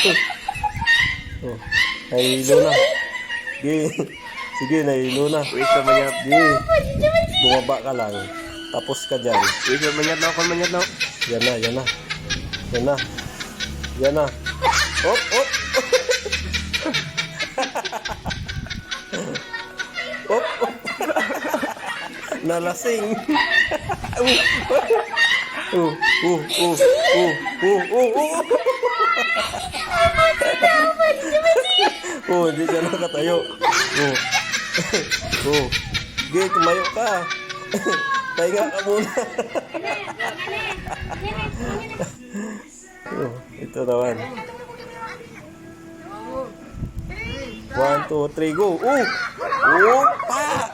Oh, nahihilo na. Sige. Sige, nahihilo na. Wait na manyat. Sige. Bumaba ka lang. Tapos ka dyan. Wait na manyat na. Kon manyat na. Yan na, yan na. Yan na. Yan na. Op, op. Op, op. Nalasing. Hindi siya nakatayo. Sige, tumayo ka. Pahinga ka muna. Ito naman. 1, 2, 3, go. Pa!